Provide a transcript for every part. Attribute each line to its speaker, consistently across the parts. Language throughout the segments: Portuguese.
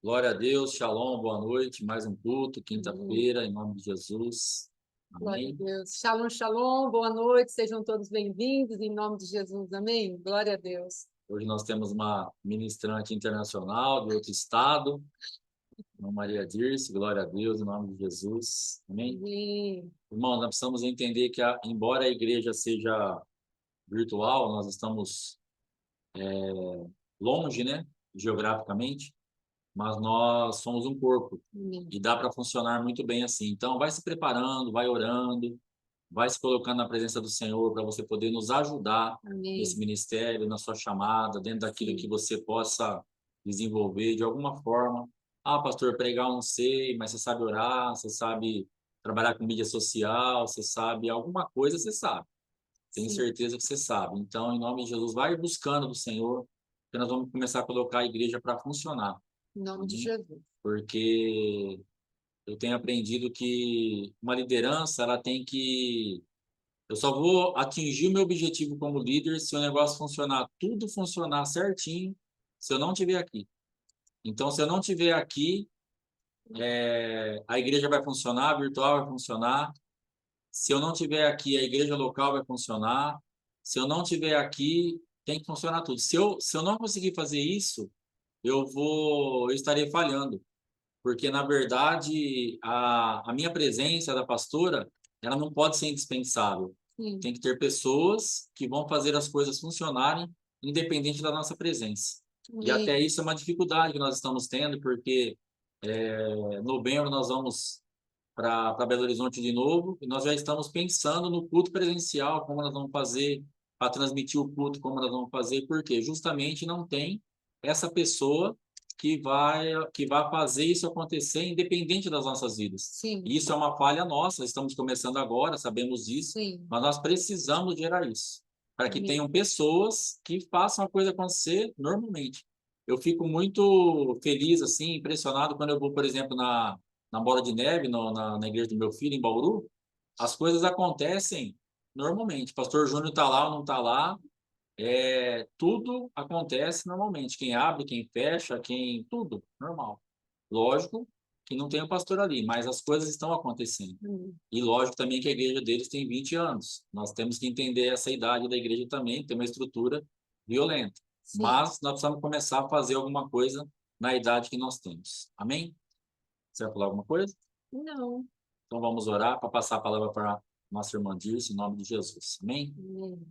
Speaker 1: Glória a Deus, shalom, boa noite, mais um culto, quinta-feira, em nome de Jesus.
Speaker 2: Glória a
Speaker 1: Amém.
Speaker 2: Deus. Shalom, shalom, boa noite, sejam todos bem-vindos, em nome de Jesus, amém? Glória a Deus.
Speaker 1: Hoje nós temos uma ministrante internacional de outro estado, irmã Maria Dirce, glória a Deus, em nome de Jesus. Amém.
Speaker 2: Amém.
Speaker 1: Irmão, nós precisamos entender que, embora a igreja seja virtual, nós estamos longe, né, geograficamente, mas nós somos um corpo
Speaker 2: Amém.
Speaker 1: e dá para funcionar muito bem assim. Então, vai se preparando, vai orando, vai se colocando na presença do Senhor para você poder nos ajudar nesse
Speaker 2: Amém.
Speaker 1: ministério, na sua chamada, dentro daquilo
Speaker 2: Sim.
Speaker 1: que você possa desenvolver de alguma forma. Ah, pastor, pregar eu não sei, mas você sabe orar, você sabe trabalhar com mídia social, você sabe alguma coisa, você sabe. Tenho
Speaker 2: Sim.
Speaker 1: certeza que você sabe. Então, em nome de Jesus, vai buscando do Senhor, que nós vamos começar a colocar a igreja para funcionar.
Speaker 2: Em nome de
Speaker 1: Amém?
Speaker 2: Jesus.
Speaker 1: Porque eu tenho aprendido que uma liderança, ela tem que... Eu só vou atingir o meu objetivo como líder se o negócio funcionar, tudo funcionar certinho, se eu não estiver aqui. Então, se eu não estiver aqui, a igreja vai funcionar, a virtual vai funcionar. Se eu não estiver aqui, a igreja local vai funcionar. Se eu não estiver aqui, tem que funcionar tudo. Se eu não conseguir fazer isso, eu estarei falhando. Porque, na verdade, a minha presença da pastora, ela não pode ser indispensável.
Speaker 2: Sim.
Speaker 1: Tem que ter pessoas que vão fazer as coisas funcionarem, independente da nossa presença. E até
Speaker 2: Amém.
Speaker 1: isso é uma dificuldade que nós estamos tendo, porque em novembro nós vamos para Belo Horizonte de novo, e nós já estamos pensando no culto presencial, como nós vamos fazer para transmitir o culto, como nós vamos fazer, porque justamente não tem essa pessoa que vai fazer isso acontecer independente das nossas vidas.
Speaker 2: Sim.
Speaker 1: E isso é uma falha nossa, estamos começando agora, sabemos disso,
Speaker 2: Sim.
Speaker 1: mas nós precisamos gerar isso, para que
Speaker 2: Amém.
Speaker 1: tenham pessoas que façam a coisa acontecer normalmente. Eu fico muito feliz, assim, impressionado quando eu vou, por exemplo, na Bola de Neve, na igreja do meu filho, em Bauru, as coisas acontecem normalmente. Pastor Júnior está lá ou não está lá, tudo acontece normalmente. Quem abre, quem fecha, tudo normal. Lógico que não tem o pastor ali, mas as coisas estão acontecendo.
Speaker 2: Amém.
Speaker 1: E lógico também que a igreja deles tem 20 anos. Nós temos que entender essa idade da igreja também, tem uma estrutura violenta.
Speaker 2: Sim.
Speaker 1: Mas nós precisamos começar a fazer alguma coisa na idade que nós temos. Amém? Você vai falar alguma coisa?
Speaker 2: Não.
Speaker 1: Então vamos orar para passar a palavra para nossa irmã Dirce, em nome de Jesus. Amém?
Speaker 2: Amém.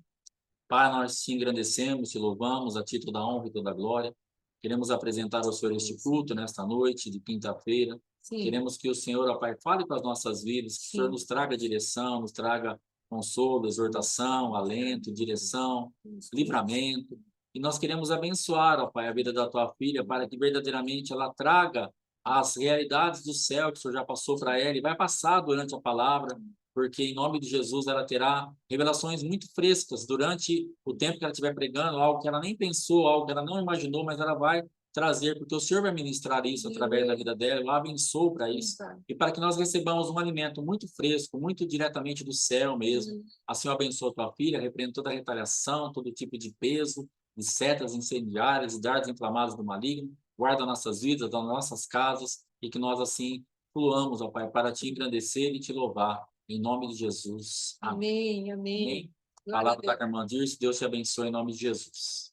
Speaker 1: Pai, nós te engrandecemos, te louvamos a título da honra e toda a glória. Queremos apresentar ao Senhor este culto nesta noite de quinta-feira.
Speaker 2: Sim.
Speaker 1: Queremos que o Senhor, ó Pai, fale com as nossas vidas, que o Senhor
Speaker 2: Sim.
Speaker 1: nos traga direção, nos traga consolo, exortação, alento, direção, livramento. E nós queremos abençoar, ó Pai, a vida da tua filha, para que verdadeiramente ela traga as realidades do céu que o Senhor já passou para ela e vai passar durante a palavra, porque em nome de Jesus ela terá revelações muito frescas durante o tempo que ela estiver pregando, algo que ela nem pensou, algo que ela não imaginou, mas ela vai trazer, porque o Senhor vai ministrar isso através da vida dela, eu a abençoo para isso, e para que nós recebamos um alimento muito fresco, muito diretamente do céu mesmo. Assim eu abençoo a tua filha, repreendo toda a retaliação, todo tipo de peso, de setas incendiárias, de dardos inflamados do maligno, guarda nossas vidas, das nossas casas, e que nós assim fluamos, ó Pai, para te engrandecer e te louvar. Em nome de Jesus. Amém.
Speaker 2: Amém. Amém.
Speaker 1: Amém.
Speaker 2: Glória a
Speaker 1: Palavra
Speaker 2: Deus.
Speaker 1: da irmã Dirce, Deus te abençoe em nome de Jesus.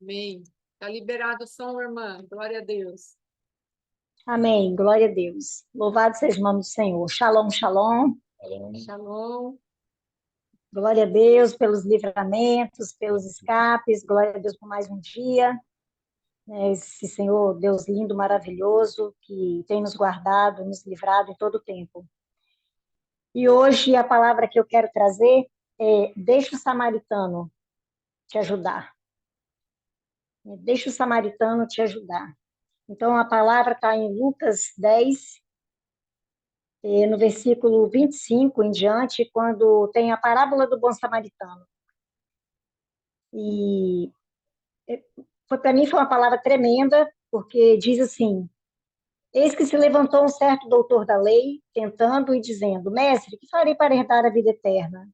Speaker 2: Amém. Está liberado o som, irmã. Glória a Deus.
Speaker 3: Amém. Glória a Deus. Louvado seja o nome do Senhor. Shalom, shalom.
Speaker 2: Shalom.
Speaker 3: Glória a Deus pelos livramentos, pelos escapes. Glória a Deus por mais um dia. Esse Senhor, Deus lindo, maravilhoso, que tem nos guardado, nos livrado em todo o tempo. E hoje a palavra que eu quero trazer é: deixa o samaritano te ajudar. Deixa o samaritano te ajudar. Então, a palavra está em Lucas 10, no versículo 25 em diante, quando tem a parábola do bom samaritano. E para mim foi uma palavra tremenda, porque diz assim: eis que se levantou um certo doutor da lei, tentando e dizendo: mestre, que farei para herdar a vida eterna?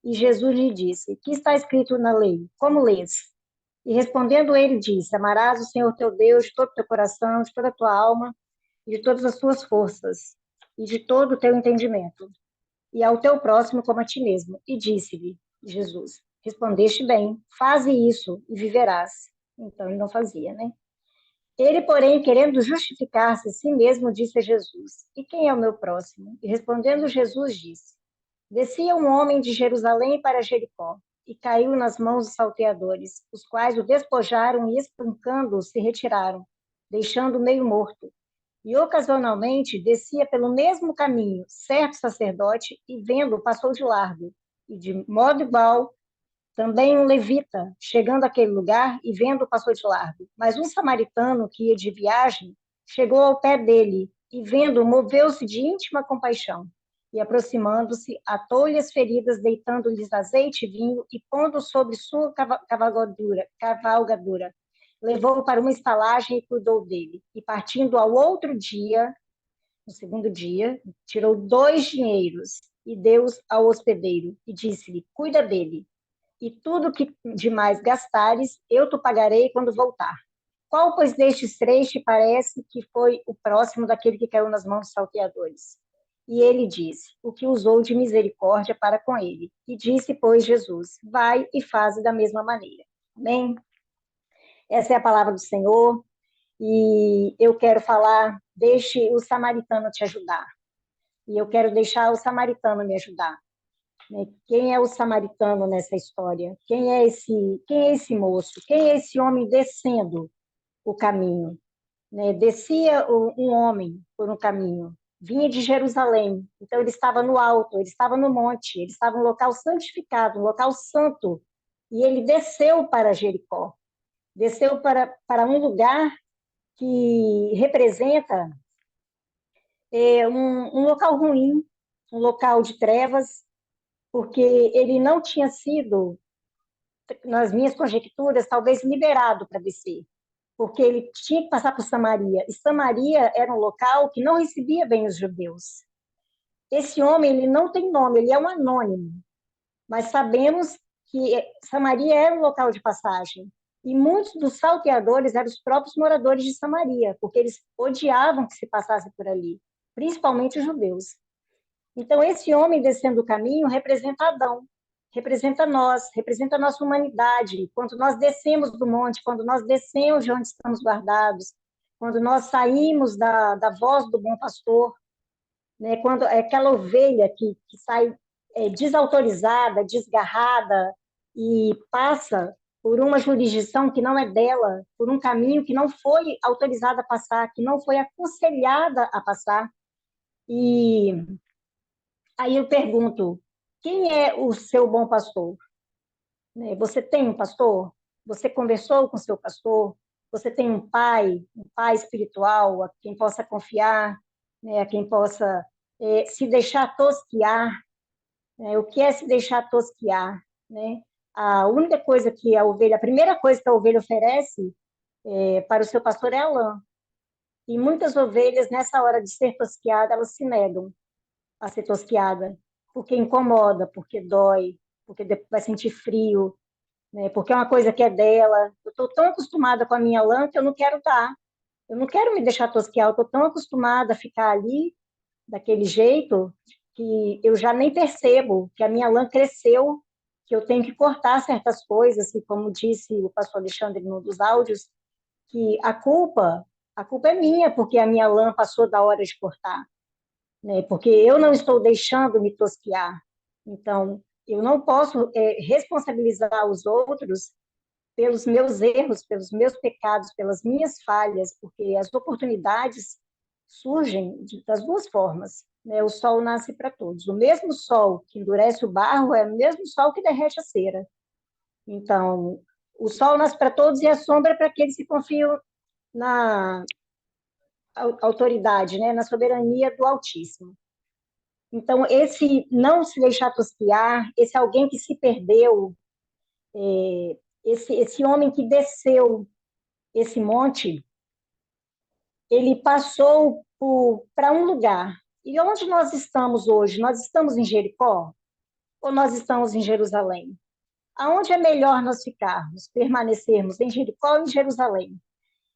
Speaker 3: E Jesus lhe disse: que está escrito na lei? Como lês? E respondendo ele, disse: Amarás o Senhor teu Deus de todo o teu coração, de toda a tua alma, e de todas as tuas forças, e de todo o teu entendimento, e ao teu próximo como a ti mesmo. E disse-lhe Jesus: Respondeste bem, faze isso e viverás. Então ele não fazia, né? Ele, porém, querendo justificar-se a si mesmo, disse a Jesus: E quem é o meu próximo? E respondendo Jesus, disse: Descia um homem de Jerusalém para Jericó, e caiu nas mãos dos salteadores, os quais o despojaram e, espancando-o, se retiraram, deixando-o meio morto. E ocasionalmente descia pelo mesmo caminho certo sacerdote, e vendo, passou de largo. E de modo igual, também um levita, chegando àquele lugar e vendo, passou de largo. Mas um samaritano que ia de viagem chegou ao pé dele e, vendo, moveu-se de íntima compaixão. E, aproximando-se, atou-lhe as feridas, deitando-lhes azeite e vinho e pondo sobre sua cavalgadura. Levou-o para uma estalagem e cuidou dele. E, partindo ao outro dia, no segundo dia, tirou 2 dinheiros e deu-os ao hospedeiro e disse-lhe: Cuida dele, e tudo que demais gastares, eu te pagarei quando voltar. Qual, pois, destes 3 te parece que foi o próximo daquele que caiu nas mãos dos salteadores? E ele disse: O que usou de misericórdia para com ele. E disse, pois, Jesus: Vai e faze da mesma maneira. Amém? Essa é a palavra do Senhor. E eu quero falar: deixe o samaritano te ajudar. E eu quero deixar o samaritano me ajudar. Quem é o samaritano nessa história? Quem é esse moço? Quem é esse homem descendo o caminho? Descia um homem por um caminho, vinha de Jerusalém, então ele estava no alto, ele estava no monte, ele estava no local santificado, no local santo, e ele desceu para Jericó, desceu para um lugar que representa um local ruim, um local de trevas, porque ele não tinha sido, nas minhas conjecturas, talvez liberado para descer, porque ele tinha que passar por Samaria, e Samaria era um local que não recebia bem os judeus. Esse homem, ele não tem nome, ele é um anônimo, mas sabemos que Samaria era um local de passagem, e muitos dos salteadores eram os próprios moradores de Samaria, porque eles odiavam que se passasse por ali, principalmente os judeus. Então, esse homem descendo o caminho representa Adão, representa nós, representa a nossa humanidade. Quando nós descemos do monte, quando nós descemos de onde estamos guardados, quando nós saímos da voz do bom pastor, né? Quando é aquela ovelha que sai desautorizada, desgarrada e passa por uma jurisdição que não é dela, por um caminho que não foi autorizada a passar, que não foi aconselhada a passar. E aí eu pergunto: quem é o seu bom pastor? Você tem um pastor? Você conversou com o seu pastor? Você tem um pai espiritual a quem possa confiar, né? A quem possa se deixar tosquiar? O que é se deixar tosquiar? Né? A única coisa que a primeira coisa que a ovelha oferece para o seu pastor é a lã. E muitas ovelhas, nessa hora de ser tosquiada, elas se negam a ser tosquiada, porque incomoda, porque dói, porque vai sentir frio, né? Porque é uma coisa que é dela. Eu estou tão acostumada com a minha lã que eu não quero dar. Eu não quero me deixar tosquiar, eu estou tão acostumada a ficar ali, daquele jeito, que eu já nem percebo que a minha lã cresceu, que eu tenho que cortar certas coisas, e como disse o pastor Alexandre num dos áudios, que a culpa é minha, porque a minha lã passou da hora de cortar, né? Porque eu não estou deixando me tosquiar. Então, eu não posso responsabilizar os outros pelos meus erros, pelos meus pecados, pelas minhas falhas, porque as oportunidades surgem das duas formas, né? O sol nasce para todos. O mesmo sol que endurece o barro é o mesmo sol que derrete a cera. Então, o sol nasce para todos e a sombra é para aqueles que confiam na autoridade, né? Na soberania do Altíssimo. Então, esse não se deixar tosquiar, esse alguém que se perdeu, esse homem que desceu esse monte, ele passou para um lugar. E onde nós estamos hoje? Nós estamos em Jericó ou nós estamos em Jerusalém? Aonde é melhor nós ficarmos, permanecermos, em Jericó ou em Jerusalém?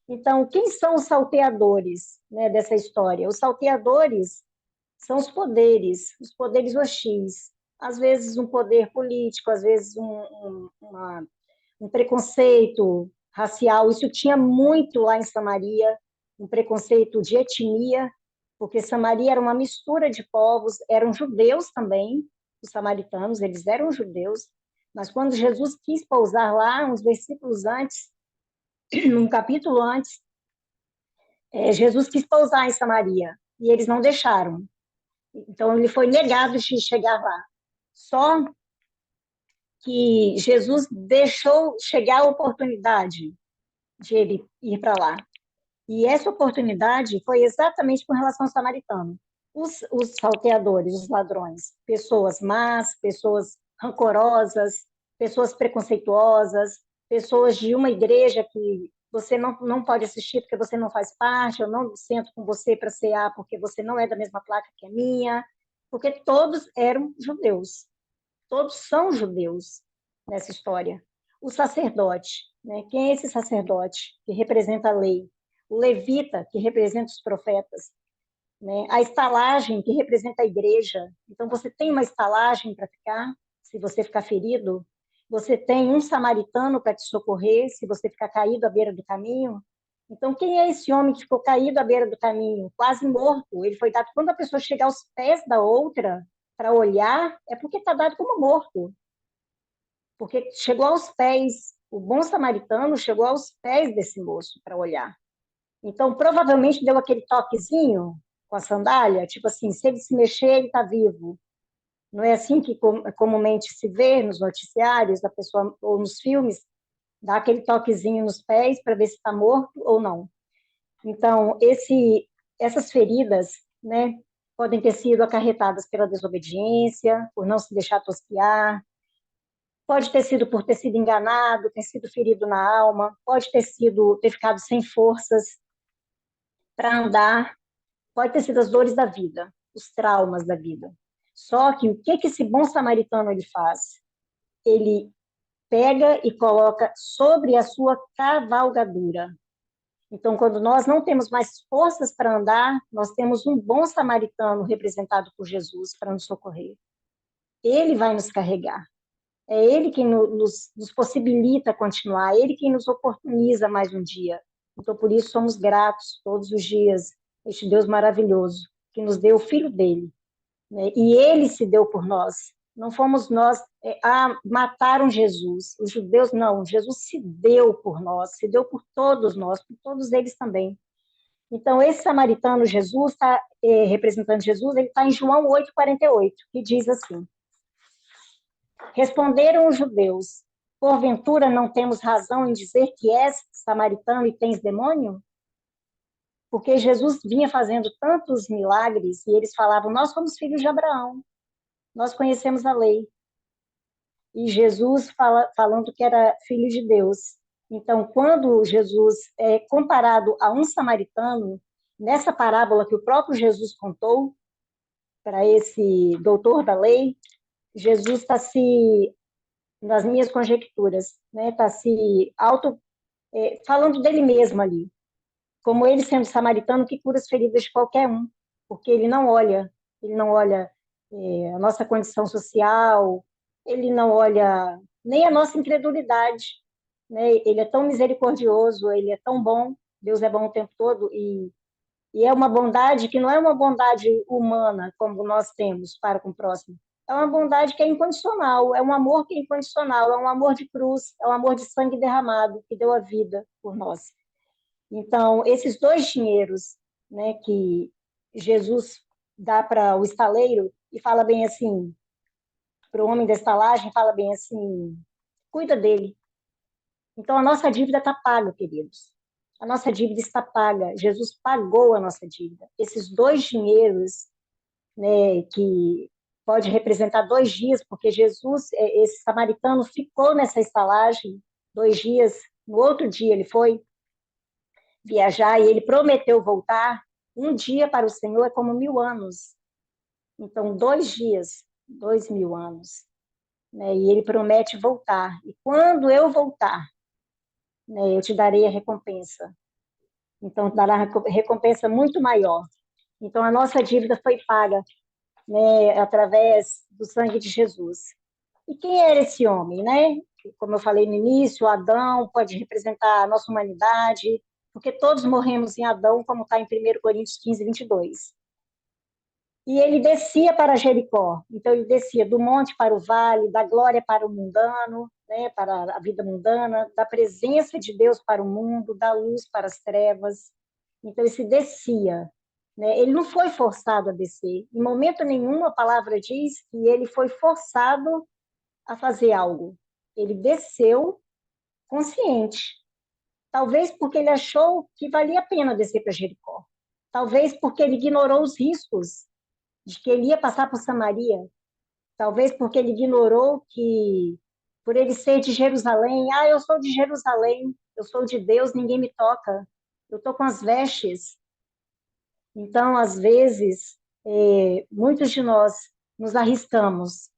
Speaker 3: Então, quem são os salteadores, né, dessa história? Os salteadores são os poderes hostis. Às vezes um poder político, às vezes um preconceito racial. Isso tinha muito lá em Samaria, um preconceito de etnia, porque Samaria era uma mistura de povos, eram judeus também, os samaritanos, eles eram judeus, mas quando Jesus quis pousar lá, uns versículos antes, um capítulo antes, Jesus quis pousar em Samaria, e eles não deixaram. Então, ele foi negado de chegar lá. Só que Jesus deixou chegar a oportunidade de ele ir para lá. E essa oportunidade foi exatamente com relação ao samaritano. Os salteadores, os ladrões, pessoas más, pessoas rancorosas, pessoas preconceituosas, pessoas de uma igreja que você não pode assistir porque você não faz parte, eu não sento com você para cear porque você não é da mesma placa que a minha, porque todos eram judeus, todos são judeus nessa história. O sacerdote, né? Quem é esse sacerdote que representa a lei? O levita, que representa os profetas, né? A estalagem, que representa a igreja. Então, você tem uma estalagem para ficar, se você ficar ferido. Você tem um samaritano para te socorrer, se você ficar caído à beira do caminho. Então, quem é esse homem que ficou caído à beira do caminho, quase morto? Ele foi dado, quando a pessoa chega aos pés da outra para olhar, é porque está dado como morto. Porque chegou aos pés, o bom samaritano chegou aos pés desse moço para olhar. Então, provavelmente deu aquele toquezinho com a sandália, tipo assim, se ele se mexer, ele está vivo. Não é assim que comumente se vê nos noticiários, da pessoa, ou nos filmes, dá aquele toquezinho nos pés para ver se está morto ou não. Então, essas feridas, né, podem ter sido acarretadas pela desobediência, por não se deixar tosquiar, pode ter sido por ter sido enganado, ter sido ferido na alma, pode ter ficado sem forças para andar, pode ter sido as dores da vida, os traumas da vida. Só que o que esse bom samaritano ele faz? Ele pega e coloca sobre a sua cavalgadura. Então, quando nós não temos mais forças para andar, nós temos um bom samaritano representado por Jesus para nos socorrer. Ele vai nos carregar. É Ele quem nos possibilita continuar, é Ele quem nos oportuniza mais um dia. Então, por isso, somos gratos todos os dias a este Deus maravilhoso, que nos deu o Filho dele, né? E Ele se deu por nós. Não fomos nós, mataram Jesus. Os judeus, não. Jesus se deu por nós, se deu por todos nós, por todos eles também. Então, esse samaritano, Jesus, representando Jesus, ele está em João 8,48, que diz assim: Responderam os judeus: Porventura não temos razão em dizer que és samaritano e tens demônio? Porque Jesus vinha fazendo tantos milagres e eles falavam: Nós somos filhos de Abraão, nós conhecemos a lei. E Jesus falando que era filho de Deus. Então, quando Jesus é comparado a um samaritano, nessa parábola que o próprio Jesus contou para esse doutor da lei, Jesus está se nas minhas conjecturas, né? Está se falando dele mesmo ali, como ele sendo samaritano que cura as feridas de qualquer um, porque ele não olha a nossa condição social, ele não olha nem a nossa incredulidade, né? Ele é tão misericordioso, ele é tão bom, Deus é bom o tempo todo e é uma bondade que não é uma bondade humana como nós temos para com o próximo. É uma bondade que é incondicional, é um amor que é incondicional, é um amor de cruz, é um amor de sangue derramado que deu a vida por nós. Então, esses dois dinheiros, né, que Jesus dá para o estaleiro e fala bem assim, para o homem da estalagem, fala bem assim, cuida dele. Então, a nossa dívida está paga, queridos. A nossa dívida está paga. Jesus pagou a nossa dívida. Esses dois dinheiros, né, que pode representar 2 dias, porque Jesus, esse samaritano, ficou nessa estalagem 2 dias. No outro dia ele foi viajar e ele prometeu voltar. Um dia para o Senhor é como 1000 anos. Então, 2 dias, 2000 anos. né? E ele promete voltar. E quando eu voltar, né, eu te darei a recompensa. Então, dará recompensa muito maior. Então, a nossa dívida foi paga, né, através do sangue de Jesus. E quem era esse homem, né? Como eu falei no início, Adão pode representar a nossa humanidade, porque todos morremos em Adão, como está em 1 Coríntios 15, 22. E ele descia para Jericó. Então, ele descia do monte para o vale, da glória para o mundano, né, para a vida mundana, da presença de Deus para o mundo, da luz para as trevas. Então, ele se descia. Né? Ele não foi forçado a descer. Em momento nenhum, a palavra diz que ele foi forçado a fazer algo. Ele desceu consciente. Talvez porque ele achou que valia a pena descer para Jericó. Talvez porque ele ignorou os riscos de que ele ia passar por Samaria. Talvez porque ele ignorou que, por ele ser de Jerusalém, eu sou de Jerusalém, eu sou de Deus, ninguém me toca, eu estou com as vestes. Então, às vezes, muitos de nós nos arriscamos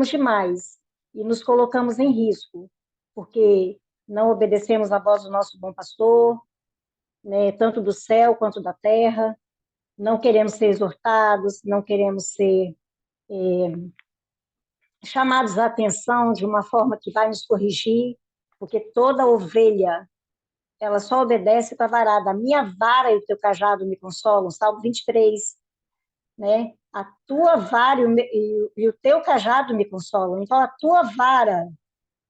Speaker 3: demais e nos colocamos em risco, porque não obedecemos a voz do nosso bom pastor, né, tanto do céu quanto da terra, não queremos ser exortados, não queremos ser chamados à atenção de uma forma que vai nos corrigir, porque toda ovelha, ela só obedece para a varada. A minha vara e o teu cajado me consolam, Salmo 23, né? A tua vara e o teu cajado me consolam. Então, a tua vara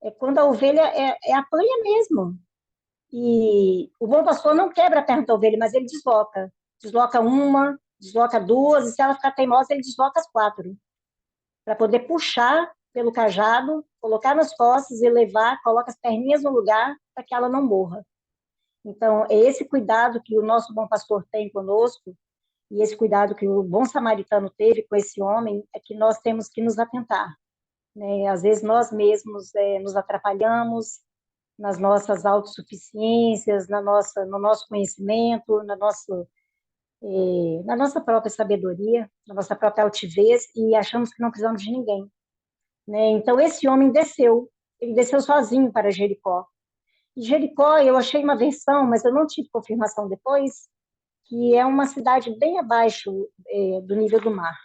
Speaker 3: é quando a ovelha apanha mesmo. E o bom pastor não quebra a perna da ovelha, mas ele desloca. Desloca uma, desloca duas, e se ela ficar teimosa, ele desloca as quatro, para poder puxar pelo cajado, colocar nas costas e levar, coloca as perninhas no lugar para que ela não morra. Então, é esse cuidado que o nosso bom pastor tem conosco, e esse cuidado que o bom samaritano teve com esse homem, é que nós temos que nos atentar. Né? Às vezes nós mesmos nos atrapalhamos nas nossas autossuficiências, no nosso conhecimento, na nossa própria sabedoria, na nossa própria altivez, e achamos que não precisamos de ninguém. Né? Então, esse homem desceu, ele desceu sozinho para Jericó. E Jericó, eu achei uma versão, mas eu não tive confirmação depois, que é uma cidade bem abaixo do nível do mar.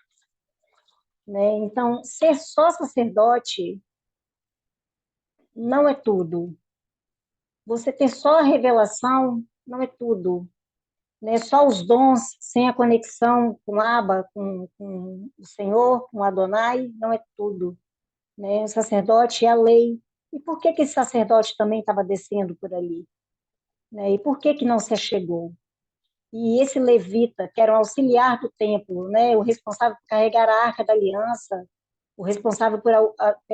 Speaker 3: Né? Então, ser só sacerdote não é tudo. Você ter só a revelação não é tudo. Né? Só os dons, sem a conexão com Abba, com o Senhor, com Adonai, não é tudo. Né? O sacerdote é a lei. E por que esse sacerdote também estava descendo por ali? Né? E por que não se achegou? E esse levita, que era um auxiliar do templo, né? O responsável por carregar a arca da aliança, o responsável por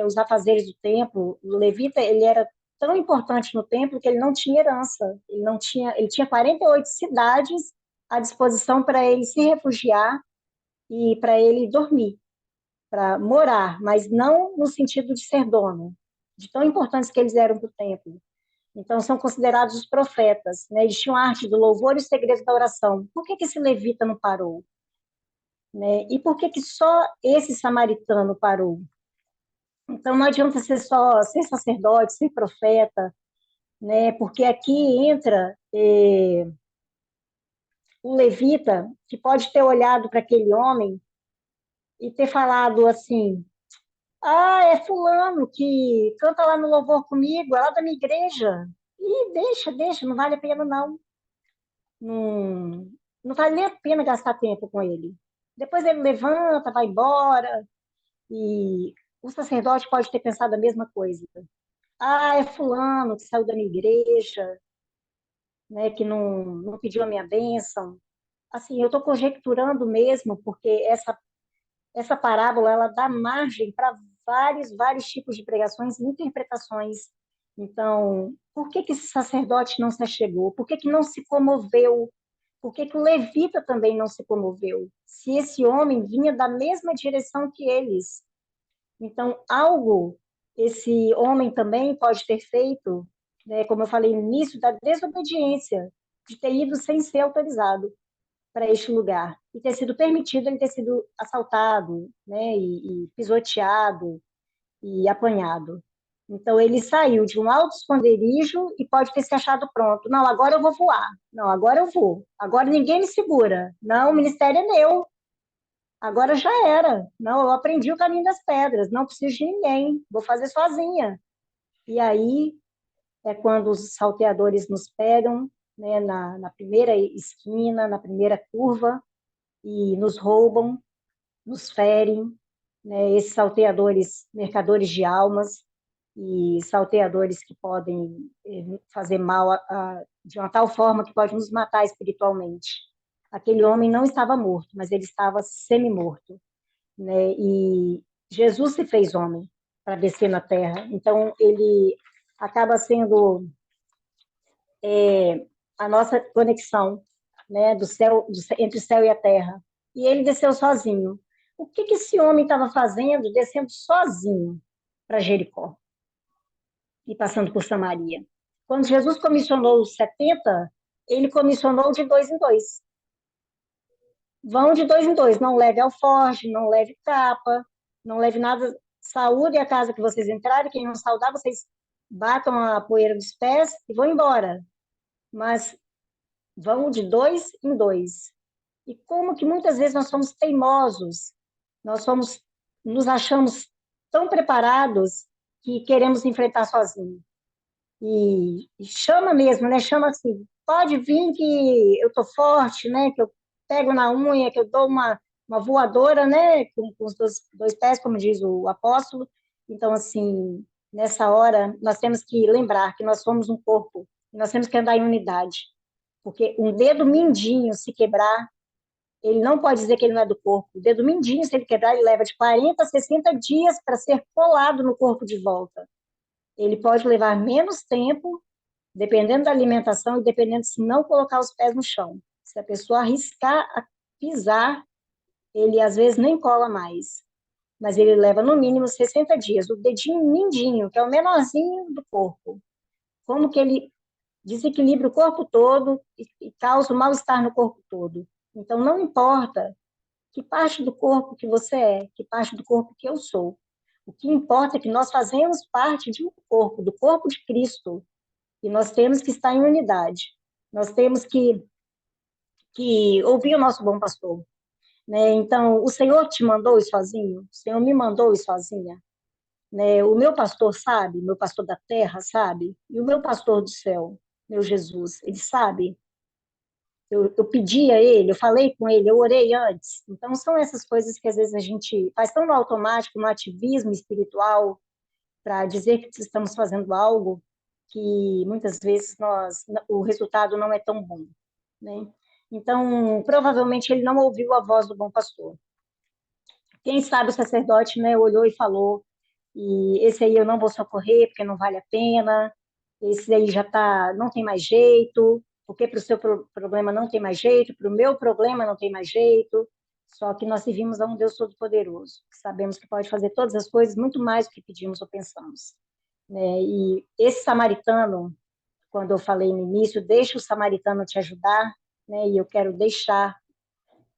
Speaker 3: os afazeres do templo, o levita, ele era tão importante no templo que ele não tinha herança, ele tinha 48 cidades à disposição para ele se refugiar e para ele dormir, para morar, mas não no sentido de ser dono, de tão importantes que eles eram para o templo. Então, são considerados os profetas, né? Eles tinham a arte do louvor e o segredo da oração. Por que esse levita não parou? Né? E por que só esse samaritano parou? Então, não adianta ser só ser sacerdote, ser profeta, né? Porque aqui entra o levita, que pode ter olhado para aquele homem e ter falado assim: é fulano que canta lá no louvor comigo, é lá da minha igreja. E deixa, não vale a pena, não. Não, não vale nem a pena gastar tempo com ele. Depois ele levanta, vai embora, e o sacerdote pode ter pensado a mesma coisa. É fulano que saiu da minha igreja, né, que não pediu a minha bênção. Assim, eu estou conjecturando mesmo, porque essa parábola ela dá margem para vários tipos de pregações e interpretações. Então, por que esse sacerdote não se achegou? Por que não se comoveu? Por que o levita também não se comoveu? Se esse homem vinha da mesma direção que eles. Então, algo esse homem também pode ter feito, né, como eu falei no início, da desobediência, de ter ido sem ser autorizado para este lugar e ter sido permitido ele ter sido assaltado, né, e pisoteado, e apanhado. Então, ele saiu de um alto esconderijo e pode ter se achado pronto. Não, agora eu vou voar. Não, agora eu vou. Agora ninguém me segura. Não, o ministério é meu. Agora já era. Não, eu aprendi o caminho das pedras. Não preciso de ninguém. Vou fazer sozinha. E aí é quando os salteadores nos pegam, né, na primeira esquina, na primeira curva, e nos roubam, nos ferem, né, esses salteadores, mercadores de almas, e salteadores que podem fazer mal de uma tal forma que pode nos matar espiritualmente. Aquele homem não estava morto, mas ele estava semi-morto, né? E Jesus se fez homem para descer na terra. Então, ele acaba sendo a nossa conexão, né, do céu, entre o céu e a terra. E ele desceu sozinho. O que esse homem estava fazendo descendo sozinho para Jericó e passando por Samaria? Quando Jesus comissionou os 70, ele comissionou de dois em dois. Vão de dois em dois, não leve alforje, não leve capa, não leve nada. Saúde a casa que vocês entrarem, quem não saudar, vocês batam a poeira dos pés e vão embora. Mas vão de dois em dois. E como que muitas vezes nós somos teimosos, nos achamos tão preparados que queremos enfrentar sozinhos. E chama mesmo, né? Chama assim, pode vir que eu tô forte, né? Que eu pego na unha, que eu dou uma voadora, né? Com os dois pés, como diz o apóstolo. Então, assim, nessa hora, nós temos que lembrar que nós somos um corpo, e nós temos que andar em unidade. Porque um dedo mindinho, se quebrar, ele não pode dizer que ele não é do corpo. O dedo mindinho, se ele quebrar, ele leva de 40 a 60 dias para ser colado no corpo de volta. Ele pode levar menos tempo, dependendo da alimentação e dependendo se não colocar os pés no chão. Se a pessoa arriscar a pisar, ele às vezes nem cola mais. Mas ele leva no mínimo 60 dias. O dedinho mindinho, que é o menorzinho do corpo. Como que ele desequilibra o corpo todo e causa o mal-estar no corpo todo. Então, não importa que parte do corpo que você é, que parte do corpo que eu sou. O que importa é que nós fazemos parte de um corpo, do corpo de Cristo, e nós temos que estar em unidade. Nós temos que ouvir o nosso bom pastor. Né? Então, o Senhor te mandou ir sozinho? O Senhor me mandou ir sozinha? Né? O meu pastor sabe, meu pastor da terra sabe, e o meu pastor do céu, meu Jesus, ele sabe. Eu pedi a ele, eu falei com ele, eu orei antes. Então, são essas coisas que às vezes a gente faz tão no automático, no ativismo espiritual, para dizer que estamos fazendo algo que muitas vezes o resultado não é tão bom, né? Então, provavelmente ele não ouviu a voz do bom pastor. Quem sabe o sacerdote, né, olhou e falou, e esse aí eu não vou socorrer porque não vale a pena, esse aí já tá, não tem mais jeito, porque para o seu problema não tem mais jeito, para o meu problema não tem mais jeito, só que nós servimos a um Deus Todo-Poderoso, que sabemos que pode fazer todas as coisas muito mais do que pedimos ou pensamos. Né? E esse samaritano, quando eu falei no início, deixa o samaritano te ajudar, né? E eu quero deixar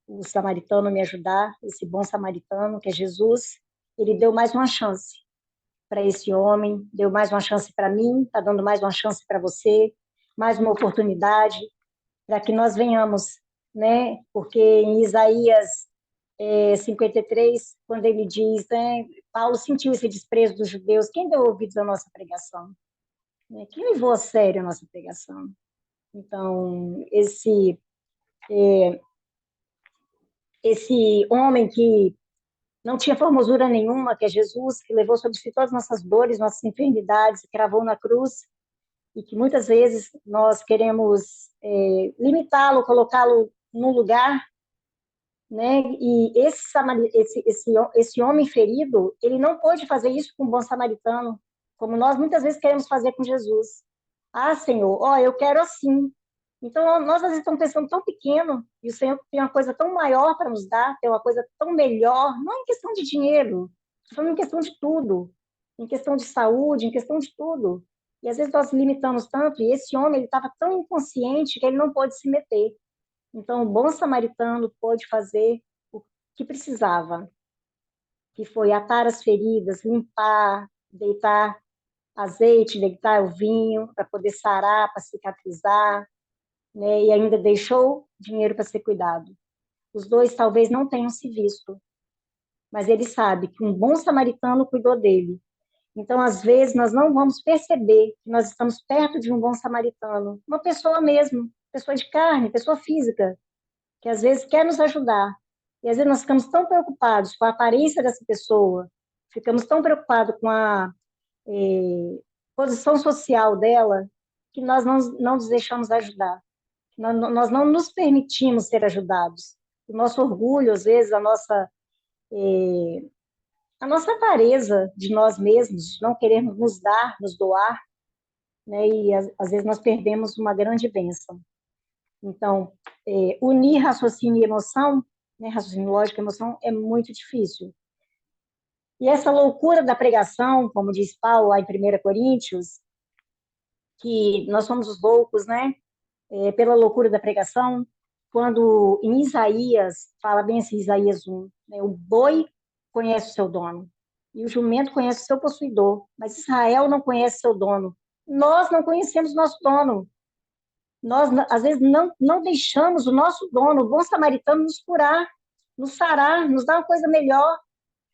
Speaker 3: o samaritano me ajudar, esse bom samaritano, que é Jesus, ele deu mais uma chance para esse homem, deu mais uma chance para mim, está dando mais uma chance para você, mais uma oportunidade para que nós venhamos, né? Porque em Isaías 53, quando ele diz, né, Paulo sentiu esse desprezo dos judeus, quem deu ouvidos à nossa pregação? Né? Quem levou a sério a nossa pregação? Então, esse homem que não tinha formosura nenhuma, que é Jesus, que levou sobre si todas as nossas dores, nossas enfermidades, cravou na cruz, e que muitas vezes nós queremos limitá-lo, colocá-lo num lugar, né? E esse homem ferido, ele não pôde fazer isso com o bom samaritano, como nós muitas vezes queremos fazer com Jesus. Ah, Senhor, ó, eu quero assim. Então, nós às vezes estamos pensando tão pequeno, e o Senhor tem uma coisa tão maior para nos dar, tem uma coisa tão melhor, não em questão de dinheiro, estou falando em questão de tudo, em questão de saúde, em questão de tudo. E às vezes nós limitamos tanto, e esse homem ele estava tão inconsciente que ele não pôde se meter. Então, o bom samaritano pôde fazer o que precisava. que foi atar as feridas, limpar, deitar azeite, deitar o vinho para poder sarar, para cicatrizar, né? E ainda deixou dinheiro para ser cuidado. Os dois talvez não tenham se visto, mas ele sabe que um bom samaritano cuidou dele. Então, às vezes, nós não vamos perceber que nós estamos perto de um bom samaritano, uma pessoa mesmo, pessoa de carne, pessoa física, que às vezes quer nos ajudar. E às vezes nós ficamos tão preocupados com a aparência dessa pessoa, ficamos tão preocupados com a posição social dela, que nós não nos deixamos ajudar. Nós não nos permitimos ser ajudados. O nosso orgulho, às vezes, a nossa avareza de nós mesmos, de não querermos nos dar, nos doar, né? E às vezes nós perdemos uma grande bênção. Então, unir raciocínio e emoção, né? Raciocínio lógico e emoção, é muito difícil. E essa loucura da pregação, como diz Paulo lá em 1 Coríntios, que nós somos os loucos, né? Pela loucura da pregação, quando em Isaías, fala bem assim, Isaías 1, né? O boi conhece o seu dono, e o jumento conhece o seu possuidor, mas Israel não conhece seu dono. Nós não conhecemos nosso dono. Nós, às vezes, não deixamos o nosso dono, o bom samaritano, nos curar, nos sarar, nos dar uma coisa melhor.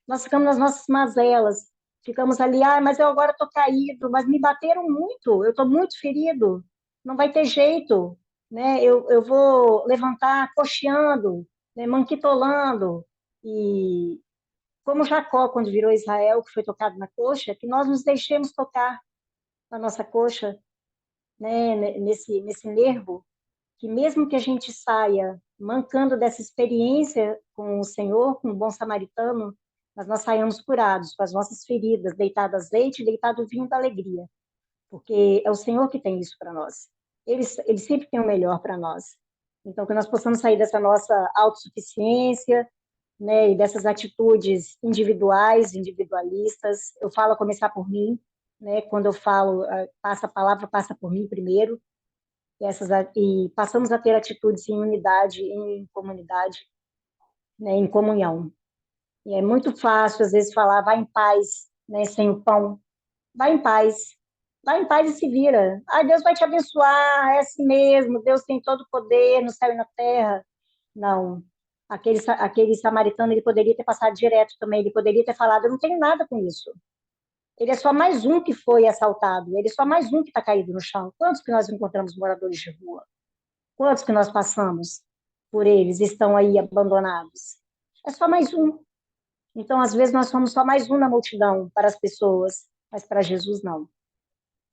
Speaker 3: Nós ficamos nas nossas mazelas, ficamos ali, mas eu agora estou caído, mas me bateram muito, eu estou muito ferido, não vai ter jeito, né? Eu vou levantar coxeando, né? Manquitolando, e como Jacó, quando virou Israel, que foi tocado na coxa, que nós nos deixemos tocar na nossa coxa, né? Nesse nervo, que mesmo que a gente saia mancando dessa experiência com o Senhor, com o bom samaritano, mas nós saímos curados, com as nossas feridas, deitado azeite, deitado vinho da alegria, porque é o Senhor que tem isso para nós. Ele sempre tem o melhor para nós. Então, que nós possamos sair dessa nossa autossuficiência, né, e dessas atitudes individuais, individualistas. Eu falo a começar por mim, né, quando eu falo, passa a palavra, passa por mim primeiro, e passamos a ter atitudes em unidade, em comunidade, né, em comunhão. E é muito fácil, às vezes, falar, vai em paz, né, sem o pão. Vai em paz e se vira. Deus vai te abençoar, é assim mesmo, Deus tem todo o poder no céu e na terra. Não. Aquele samaritano, ele poderia ter passado direto também, ele poderia ter falado, eu não tenho nada com isso. Ele é só mais um que foi assaltado, ele é só mais um que está caído no chão. Quantos que nós encontramos moradores de rua? Quantos que nós passamos por eles estão aí abandonados? É só mais um. Então, às vezes, nós somos só mais um na multidão para as pessoas, mas para Jesus, não.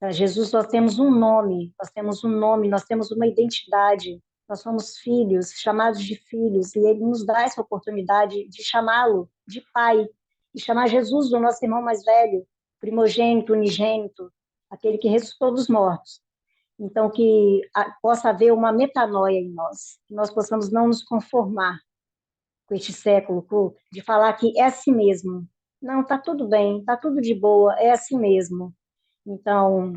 Speaker 3: Para Jesus, nós temos um nome, nós temos uma identidade. Nós somos filhos, chamados de filhos, e Ele nos dá essa oportunidade de chamá-lo de Pai, e chamar Jesus, o nosso irmão mais velho, primogênito, unigênito, aquele que ressuscitou dos mortos. Então, que possa haver uma metanoia em nós, que nós possamos não nos conformar com este século, de falar que é assim mesmo. Não, está tudo bem, está tudo de boa, é assim mesmo. Então,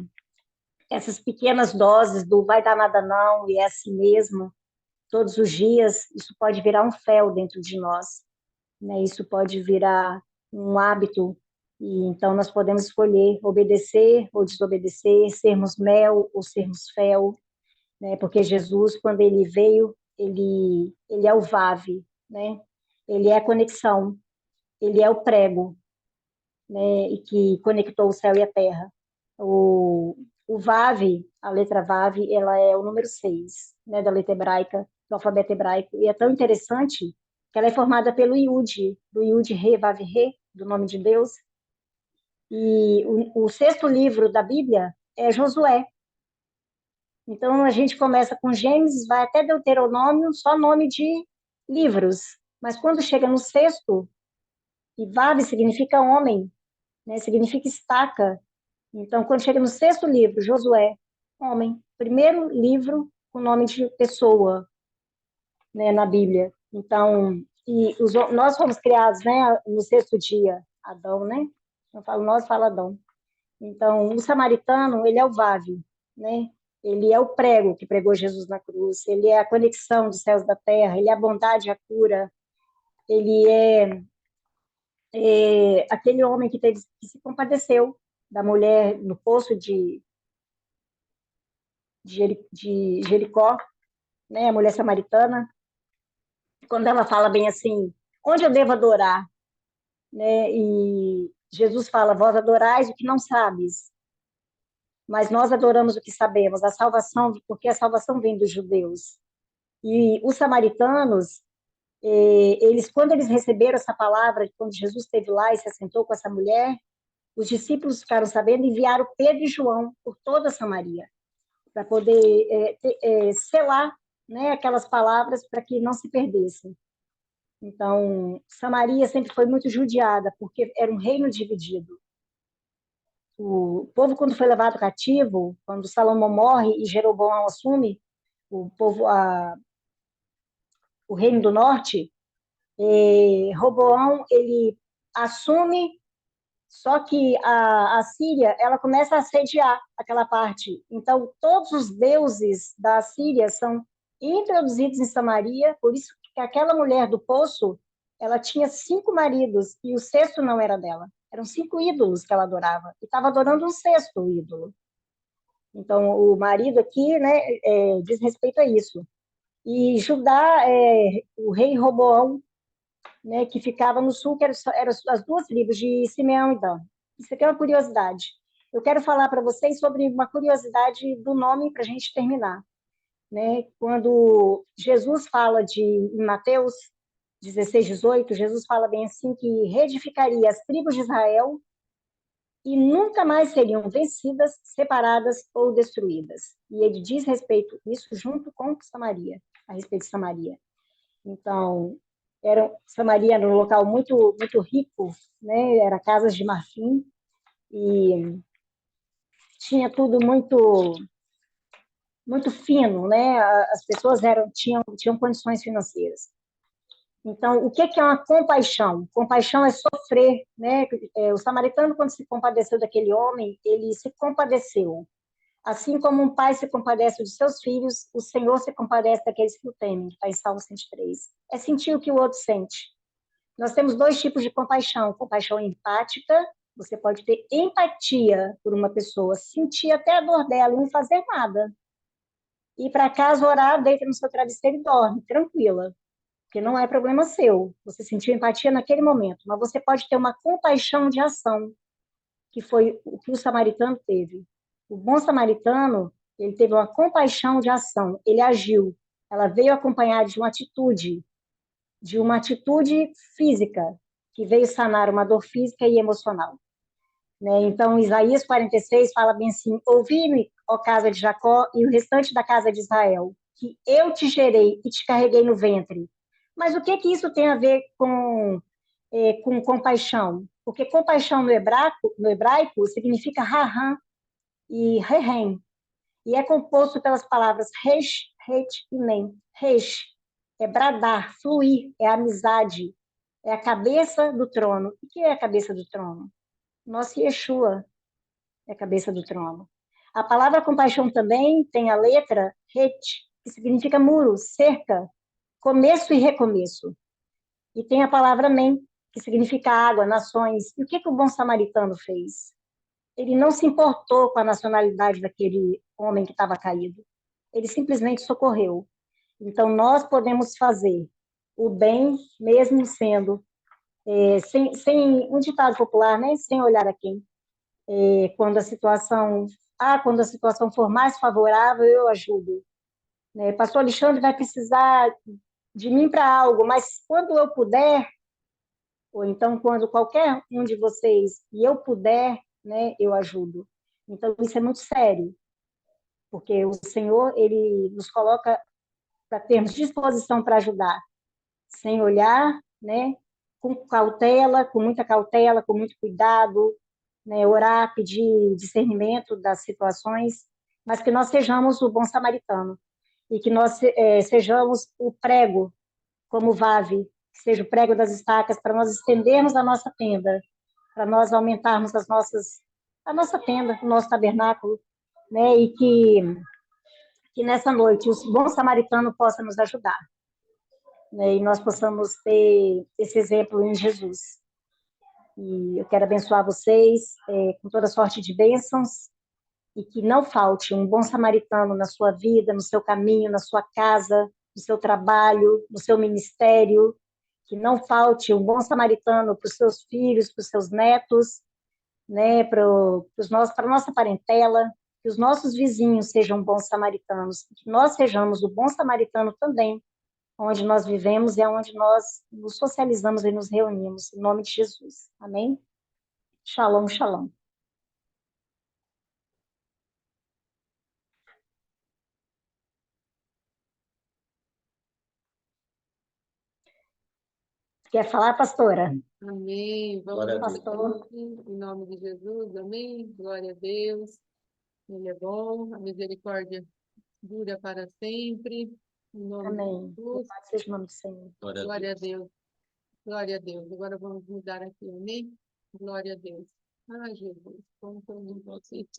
Speaker 3: essas pequenas doses do vai dar nada não, e é assim mesmo, todos os dias, isso pode virar um fel dentro de nós, né? Isso pode virar um hábito, e então nós podemos escolher obedecer ou desobedecer, sermos mel ou sermos fel, né? Porque Jesus, quando ele veio, ele é o Vave, né? Ele é a conexão, ele é o prego, né? E que conectou o céu e a terra. O Vave, a letra Vave, ela é o número 6, né? Da letra hebraica, do alfabeto hebraico, e é tão interessante que ela é formada pelo Yud, do Yud Re, Vave Re, do nome de Deus. E o sexto livro da Bíblia é Josué. Então, a gente começa com Gênesis, vai até Deuteronômio, só nome de livros. Mas quando chega no sexto, e Vav significa homem, né? Significa estaca. Então, quando chega no sexto livro, Josué, homem, primeiro livro com nome de pessoa, né, na Bíblia. Então, nós fomos criados, né, no sexto dia, Adão, né? Eu falo nós, fala Adão. Então, o samaritano, ele é o Vav, né? Ele é o prego que pregou Jesus na cruz, ele é a conexão dos céus da terra, ele é a bondade e a cura, ele é aquele homem que se compadeceu da mulher no poço de Jericó, né, a mulher samaritana, quando ela fala bem assim, onde eu devo adorar? Né? E Jesus fala, vós adorais o que não sabes, mas nós adoramos o que sabemos, a salvação, porque a salvação vem dos judeus. E os samaritanos, quando eles receberam essa palavra, quando Jesus esteve lá e se assentou com essa mulher, os discípulos ficaram sabendo e enviaram Pedro e João por toda a Samaria, para poder selar, né, aquelas palavras para que não se perdessem. Então, Samaria sempre foi muito judiada, porque era um reino dividido. O povo, quando foi levado cativo, quando Salomão morre e Jeroboão assume o povo, o reino do norte, Roboão, ele assume, só que a Síria, ela começa a assediar aquela parte. Então, todos os deuses da Síria são introduzidos em Samaria, por isso que aquela mulher do poço, ela tinha 5 maridos, e o sexto não era dela. Eram 5 ídolos que ela adorava, e estava adorando um sexto ídolo. Então, o marido aqui, né, diz respeito a isso. E Judá, o rei Roboão, né, que ficava no sul, que eram as 2 tribos de Simeão e Dan. Isso aqui é uma curiosidade. Eu quero falar para vocês sobre uma curiosidade do nome para a gente terminar. Né? Quando Jesus fala em Mateus 16, 18, Jesus fala bem assim que reedificaria as tribos de Israel e nunca mais seriam vencidas, separadas ou destruídas. E ele diz respeito isso junto com Samaria, a respeito de Samaria. Então, Samaria era um local muito, muito rico, né? Era casas de marfim e tinha tudo muito, muito fino, né? As pessoas tinham condições financeiras. Então, o que é uma compaixão? Compaixão é sofrer, né? O samaritano, quando se compadeceu daquele homem, ele se compadeceu. Assim como um pai se compadece de seus filhos, o Senhor se compadece daqueles que o temem, está em Salmo 103. É sentir o que o outro sente. Nós temos 2 tipos de compaixão. Compaixão empática, você pode ter empatia por uma pessoa, sentir até a dor dela e não fazer nada. Ir para casa, orar, deita no seu travesseiro e dorme, tranquila, porque não é problema seu. Você sentiu empatia naquele momento, mas você pode ter uma compaixão de ação, que foi o que o samaritano teve. O bom samaritano, ele teve uma compaixão de ação, ele agiu. Ela veio acompanhada de uma atitude física, que veio sanar uma dor física e emocional. Né? Então, Isaías 46 fala bem assim, ouvi-me, ó casa de Jacó, e o restante da casa de Israel, que eu te gerei e te carreguei no ventre. Mas o que isso tem a ver com compaixão? Porque compaixão no hebraico significa raham e rehem, e é composto pelas palavras resh, het e nem. Resh é bradar, fluir, é amizade, é a cabeça do trono. O que é a cabeça do trono? Nosso Yeshua é a cabeça do trono. A palavra compaixão também tem a letra het, que significa muro, cerca, começo e recomeço. E tem a palavra men, que significa água, nações. E o que o bom samaritano fez? Ele não se importou com a nacionalidade daquele homem que estava caído. Ele simplesmente socorreu. Então, nós podemos fazer o bem, mesmo sendo, sem um ditado popular, né? Sem olhar a quem. Quando a situação for mais favorável, eu ajudo. Né? Pastor Alexandre vai precisar de mim para algo, mas quando eu puder, ou então quando qualquer um de vocês e eu puder, né, eu ajudo. Então, isso é muito sério, porque o Senhor, ele nos coloca para termos disposição para ajudar, sem olhar, né, com cautela, com muita cautela, com muito cuidado, né, orar, pedir discernimento das situações, mas que nós sejamos o bom samaritano e que nós sejamos o prego, como Vave, que seja o prego das estacas, para nós estendermos a nossa tenda, para nós aumentarmos a nossa tenda, o nosso tabernáculo, né, e que nessa noite o bom samaritano possa nos ajudar, né, e nós possamos ter esse exemplo em Jesus. E eu quero abençoar vocês com toda sorte de bênçãos e que não falte um bom samaritano na sua vida, no seu caminho, na sua casa, no seu trabalho, no seu ministério, que não falte um bom samaritano para os seus filhos, para os seus netos, né, para a nossa parentela, que os nossos vizinhos sejam bons samaritanos, que nós sejamos o bom samaritano também, onde nós vivemos e onde nós nos socializamos e nos reunimos, em nome de Jesus. Amém? Shalom, shalom. Quer falar, pastora?
Speaker 2: Amém.
Speaker 1: Glória a
Speaker 2: Vamos,
Speaker 1: Deus.
Speaker 3: Pastor.
Speaker 2: em nome de Jesus. Amém. Glória a Deus. Ele é bom. A misericórdia dura para sempre. Em nome de
Speaker 3: Amém.
Speaker 2: Jesus.
Speaker 3: Louvado seja o nome do Senhor.
Speaker 1: Glória a
Speaker 2: Glória a
Speaker 1: Deus.
Speaker 2: Deus. Glória a Deus. Agora vamos mudar aqui. Amém. Glória a Deus. Ai, Jesus. Como que eu não consigo?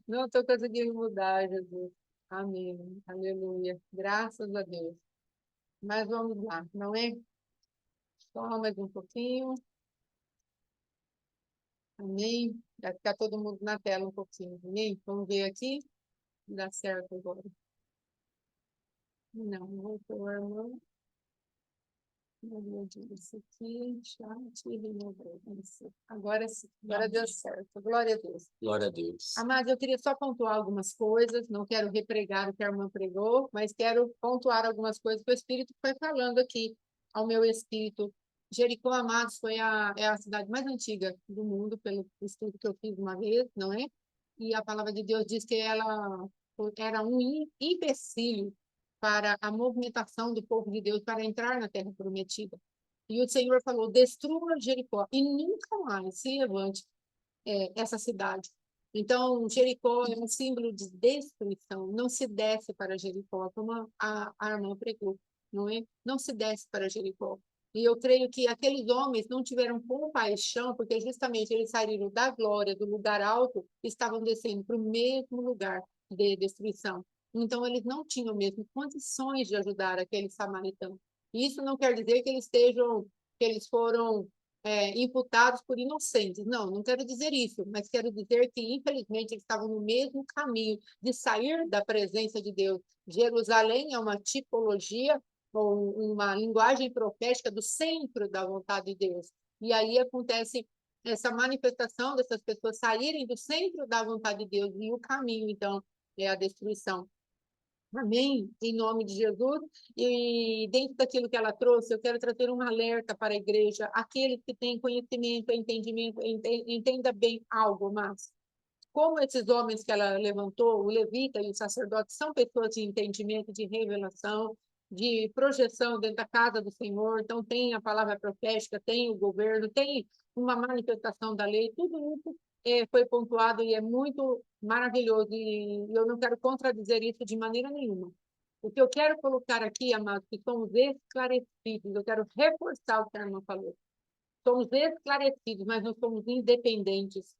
Speaker 2: Não estou conseguindo mudar, Jesus. Amém. Aleluia. Graças a Deus. Mas vamos lá, não é? Só mais um pouquinho. Amém. Vai ficar todo mundo na tela um pouquinho. Amém? Vamos ver aqui. Dá certo agora. Não, vou pôr a mão. Isso aqui, chat, remover. Isso. Agora sim. Agora deu certo. Glória a Deus.
Speaker 1: Glória a Deus.
Speaker 2: Amados, eu queria só pontuar algumas coisas. Não quero repregar o que a irmã pregou, mas quero pontuar algumas coisas que o Espírito foi falando aqui ao meu espírito. Jericó, amados, é a cidade mais antiga do mundo, pelo estudo que eu fiz uma vez, não é? E a palavra de Deus diz que ela era um empecilho para a movimentação do povo de Deus para entrar na terra prometida. E o Senhor falou: destrua Jericó e nunca mais se levante essa cidade. Então, Jericó é um símbolo de destruição. Não se desce para Jericó, como a irmã pregou, não é? Não se desce para Jericó. E eu creio que aqueles homens não tiveram compaixão, porque justamente eles saíram da glória, do lugar alto, e estavam descendo para o mesmo lugar de destruição. Então, eles não tinham mesmo condições de ajudar aqueles samaritanos. Isso não quer dizer que eles foram imputados por inocentes. Não, não quero dizer isso, mas quero dizer que, infelizmente, eles estavam no mesmo caminho de sair da presença de Deus. Jerusalém é uma tipologia ou uma linguagem profética do centro da vontade de Deus. E aí acontece essa manifestação dessas pessoas saírem do centro da vontade de Deus e o caminho, então, é a destruição. Amém? Em nome de Jesus. E dentro daquilo que ela trouxe, eu quero trazer um alerta para a igreja. Aqueles que têm conhecimento, entendimento, entenda bem algo, mas como esses homens que ela levantou, o levita e o sacerdote, são pessoas de entendimento, de revelação, de projeção dentro da casa do Senhor. Então, tem a palavra profética, tem o governo, tem uma manifestação da lei, tudo isso foi pontuado e é muito maravilhoso. E eu não quero contradizer isso de maneira nenhuma. O que eu quero colocar aqui, amados, que somos esclarecidos, eu quero reforçar o que a irmã falou. Somos esclarecidos, mas não somos independentes.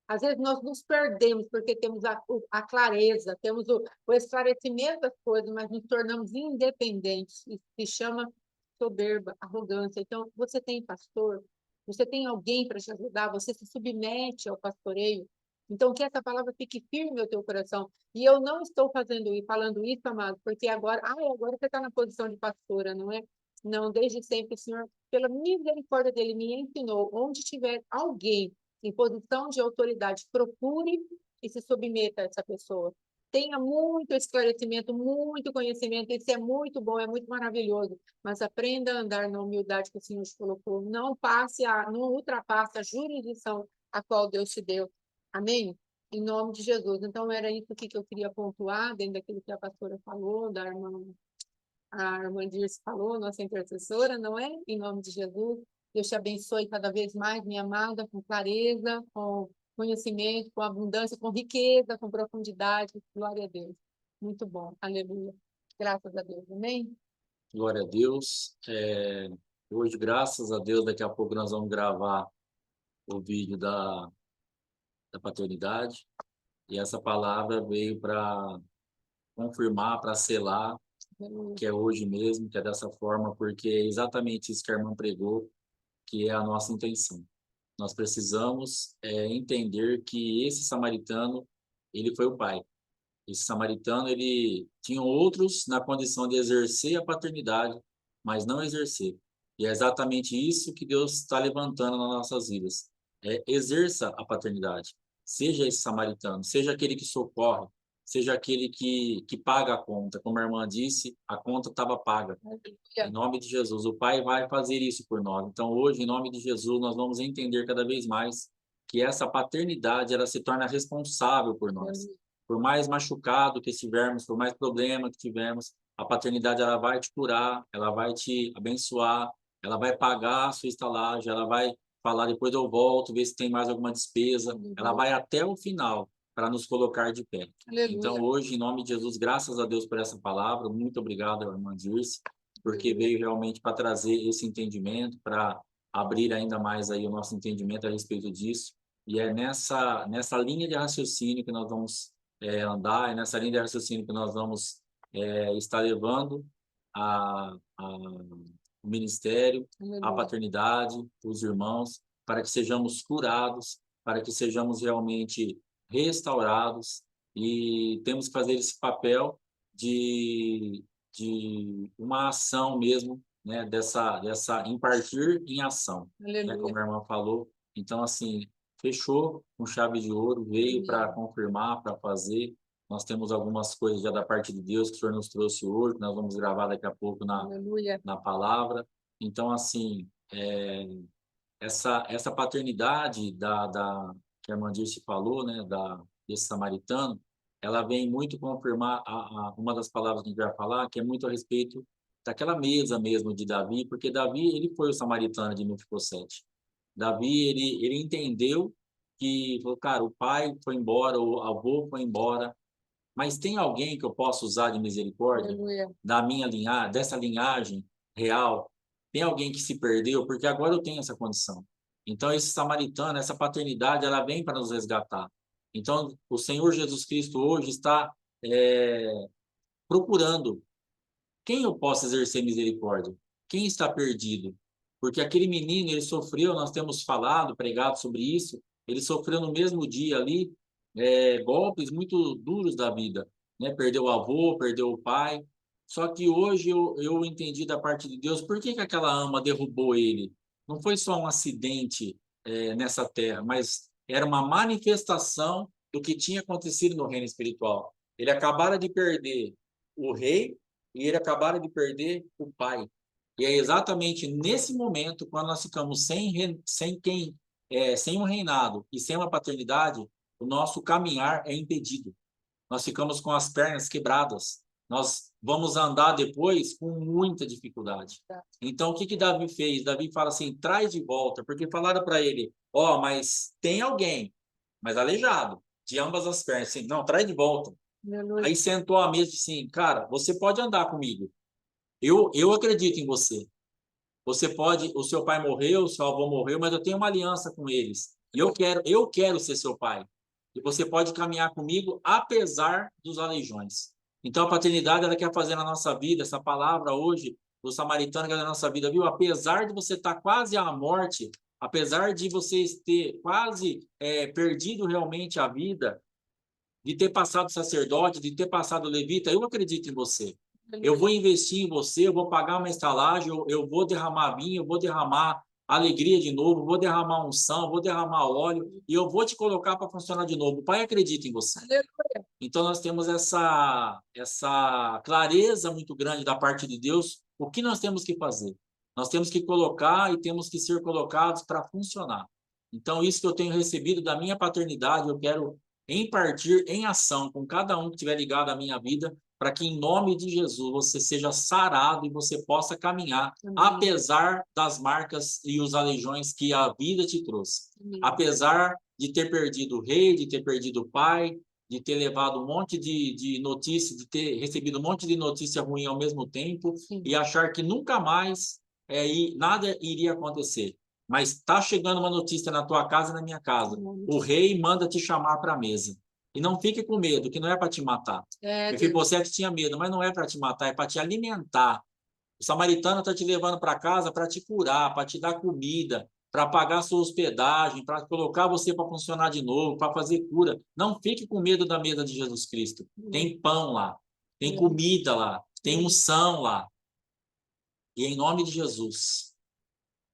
Speaker 2: Às vezes nós nos perdemos porque temos a clareza, temos o esclarecimento das coisas, mas nos tornamos independentes. Isso se chama soberba, arrogância. Então, você tem pastor, você tem alguém para te ajudar, você se submete ao pastoreio. Então, que essa palavra fique firme no teu coração. E eu não estou falando isso, amado, porque agora você está na posição de pastora, não é? Não, desde sempre o Senhor, pela misericórdia dele, me ensinou, onde tiver alguém em posição de autoridade, procure e se submeta a essa pessoa. Tenha muito esclarecimento, muito conhecimento, isso é muito bom, é muito maravilhoso, mas aprenda a andar na humildade que o Senhor te colocou. Não ultrapasse a jurisdição a qual Deus te deu. Amém? Em nome de Jesus. Então, era isso que eu queria pontuar, dentro daquilo que a pastora falou, a irmã Dirce falou, nossa intercessora, não é? Em nome de Jesus. Deus te abençoe cada vez mais, minha amada, com clareza, com conhecimento, com abundância, com riqueza, com profundidade. Glória a Deus. Muito bom. Aleluia. Graças a Deus. Amém?
Speaker 1: Glória a Deus. Hoje, graças a Deus, daqui a pouco nós vamos gravar o vídeo da paternidade. E essa palavra veio para confirmar, para selar,
Speaker 2: Aleluia.
Speaker 1: que é hoje mesmo, que é dessa forma, porque é exatamente isso que a irmã pregou, que é a nossa intenção. Nós precisamos entender que esse samaritano, ele foi o pai. Esse samaritano, ele tinha outros na condição de exercer a paternidade, mas não exercer. E é exatamente isso que Deus está levantando nas nossas vidas. Exerça a paternidade. Seja esse samaritano, seja aquele que socorre, seja aquele que paga a conta. Como a irmã disse, a conta estava paga. Em nome de Jesus, o Pai vai fazer isso por nós. Então, hoje, em nome de Jesus, nós vamos entender cada vez mais que essa paternidade, ela se torna responsável por nós. Por mais machucado que estivermos, por mais problema que tivermos, a paternidade, ela vai te curar, ela vai te abençoar, ela vai pagar a sua estalagem, ela vai falar, depois eu volto, ver se tem mais alguma despesa. Ela vai até o final para nos colocar de pé.
Speaker 2: Aleluia.
Speaker 1: Então, hoje, em nome de Jesus, graças a Deus por essa palavra. Muito obrigado, irmã Dirce, porque veio realmente para trazer esse entendimento, para abrir ainda mais aí o nosso entendimento a respeito disso. E é nessa linha de raciocínio que nós vamos andar, é nessa linha de raciocínio que nós vamos estar levando o ministério, a paternidade, os irmãos, para que sejamos curados, para que sejamos realmente restaurados, e temos que fazer esse papel de uma ação mesmo, né, dessa impartir em ação, né, como a irmã falou. Então, assim, fechou com chave de ouro, veio para confirmar, para fazer. Nós temos algumas coisas já da parte de Deus que o Senhor nos trouxe hoje, que nós vamos gravar daqui a pouco na palavra. Então, assim, essa paternidade que a irmã Dirce falou, né, desse samaritano, ela vem muito confirmar uma das palavras que a gente vai falar, que é muito a respeito daquela mesa mesmo de Davi, porque Davi, ele foi o samaritano de Mefibosete. Davi, ele entendeu que, cara, o pai foi embora, o avô foi embora, mas tem alguém que eu possa usar de misericórdia da minha linhagem, dessa linhagem real? Tem alguém que se perdeu? Porque agora eu tenho essa condição. Então, esse samaritano, essa paternidade, ela vem para nos resgatar. Então, o Senhor Jesus Cristo hoje está procurando quem eu posso exercer misericórdia. Quem está perdido? Porque aquele menino, ele sofreu, nós temos falado, pregado sobre isso, ele sofreu no mesmo dia ali golpes muito duros da vida, né? Perdeu o avô, perdeu o pai. Só que hoje eu entendi da parte de Deus por que aquela ama derrubou ele. Não foi só um acidente nessa terra, mas era uma manifestação do que tinha acontecido no reino espiritual. Ele acabara de perder o rei e ele acabara de perder o pai. E é exatamente nesse momento, quando nós ficamos sem um reinado e sem uma paternidade, o nosso caminhar é impedido. Nós ficamos com as pernas quebradas. Nós vamos andar depois com muita dificuldade. Então, o que Davi fez? Davi fala assim, traz de volta, porque falaram para ele, mas tem alguém, mas aleijado, de ambas as pernas. Assim, não, traz de volta. Aí sentou à mesa e disse assim, cara, você pode andar comigo. Eu acredito em você. Você pode, o seu pai morreu, o seu avô morreu, mas eu tenho uma aliança com eles. E eu quero ser seu pai. E você pode caminhar comigo apesar dos aleijões. Então, a paternidade, ela quer fazer na nossa vida, essa palavra hoje, do samaritano que é na nossa vida, viu? Apesar de você estar quase à morte, apesar de você ter quase perdido realmente a vida, de ter passado sacerdote, de ter passado levita, eu acredito em você. Eu vou investir em você, eu vou pagar uma estalagem, eu vou derramar vinho, eu vou derramar alegria de novo, vou derramar unção, vou derramar óleo e eu vou te colocar para funcionar de novo. O Pai acredita em você. Então nós temos essa clareza muito grande da parte de Deus. O que nós temos que fazer? Nós temos que colocar e temos que ser colocados para funcionar. Então isso que eu tenho recebido da minha paternidade, eu quero impartir em ação com cada um que estiver ligado à minha vida, para que, em nome de Jesus, você seja sarado e você possa caminhar, apesar das marcas e os aleijões que a vida te trouxe. Apesar de ter perdido o rei, de ter perdido o pai, de ter levado um monte de notícias, de ter recebido um monte de notícia ruim ao mesmo tempo, e achar que nunca mais nada iria acontecer. Mas está chegando uma notícia na tua casa e na minha casa. O rei manda te chamar para a mesa. E não fique com medo, que não é para te matar. Mefibosete tinha medo, mas não é para te matar, é para te alimentar. O samaritano está te levando para casa para te curar, para te dar comida, para pagar sua hospedagem, para colocar você para funcionar de novo, para fazer cura. Não fique com medo da mesa de Jesus Cristo. Tem pão lá, tem comida lá, tem unção lá. E em nome de Jesus,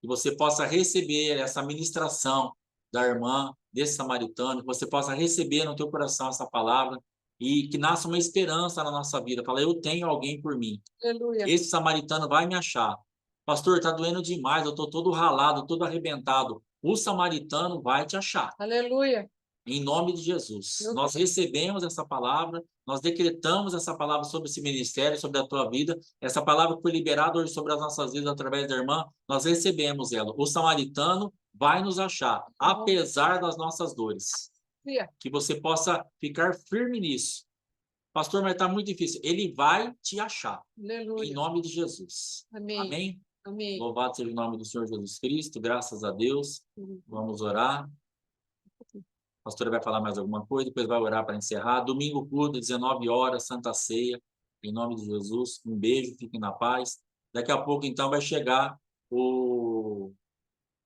Speaker 1: que você possa receber essa ministração da irmã, desse samaritano, que você possa receber no teu coração essa palavra e que nasça uma esperança na nossa vida. Fala, eu tenho alguém por mim.
Speaker 2: Aleluia.
Speaker 1: Esse samaritano vai me achar. Pastor, tá doendo demais, eu tô todo ralado, todo arrebentado. O samaritano vai te achar.
Speaker 2: Aleluia.
Speaker 1: Em nome de Jesus. Nós recebemos essa palavra, nós decretamos essa palavra sobre esse ministério, sobre a tua vida. Essa palavra foi liberada hoje sobre as nossas vidas através da irmã. Nós recebemos ela. O samaritano vai nos achar, apesar das nossas dores. Que você possa ficar firme nisso. Pastor, mas está muito difícil. Ele vai te achar.
Speaker 2: Aleluia.
Speaker 1: Em nome de Jesus.
Speaker 2: Amém.
Speaker 1: Amém?
Speaker 2: Amém.
Speaker 1: Louvado seja o nome do Senhor Jesus Cristo. Graças a Deus. Vamos orar. A pastora vai falar mais alguma coisa, depois vai orar para encerrar. Domingo culto, 19 horas, Santa Ceia. Em nome de Jesus. Um beijo, fiquem na paz. Daqui a pouco, então, vai chegar o...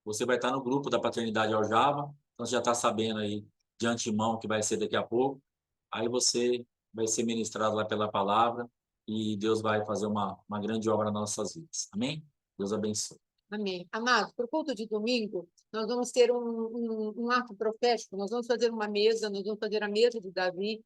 Speaker 1: Você vai estar no grupo da Paternidade Aljava. Então, você já está sabendo aí de antemão que vai ser daqui a pouco. Aí você vai ser ministrado lá pela palavra e Deus vai fazer uma grande obra nas nossas vidas. Amém? Deus abençoe.
Speaker 2: Amém. Amados, para o culto de domingo, nós vamos ter um ato profético, nós vamos fazer uma mesa, nós vamos fazer a mesa de Davi.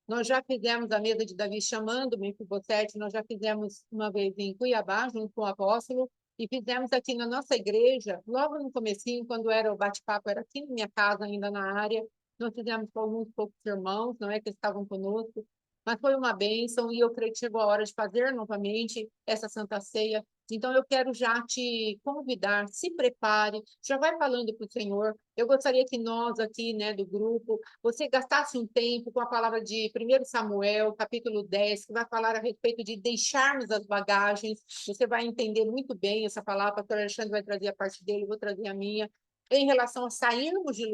Speaker 2: Nós já fizemos a mesa de Davi chamando o Mefibosete, nós já fizemos uma vez em Cuiabá, junto com o apóstolo, e fizemos aqui na nossa igreja, logo no comecinho, quando era o bate-papo, era aqui na minha casa, ainda na área. Nós fizemos com alguns poucos irmãos, não é que estavam conosco, mas foi uma bênção e eu creio que chegou a hora de fazer novamente essa Santa Ceia. Então, eu quero já te convidar, se prepare, já vai falando para o Senhor. Eu gostaria que nós aqui, né, do grupo, você gastasse um tempo com a palavra de 1 Samuel, capítulo 10, que vai falar a respeito de deixarmos as bagagens. Você vai entender muito bem essa palavra, o pastor Alexandre vai trazer a parte dele, eu vou trazer a minha, em relação a sairmos de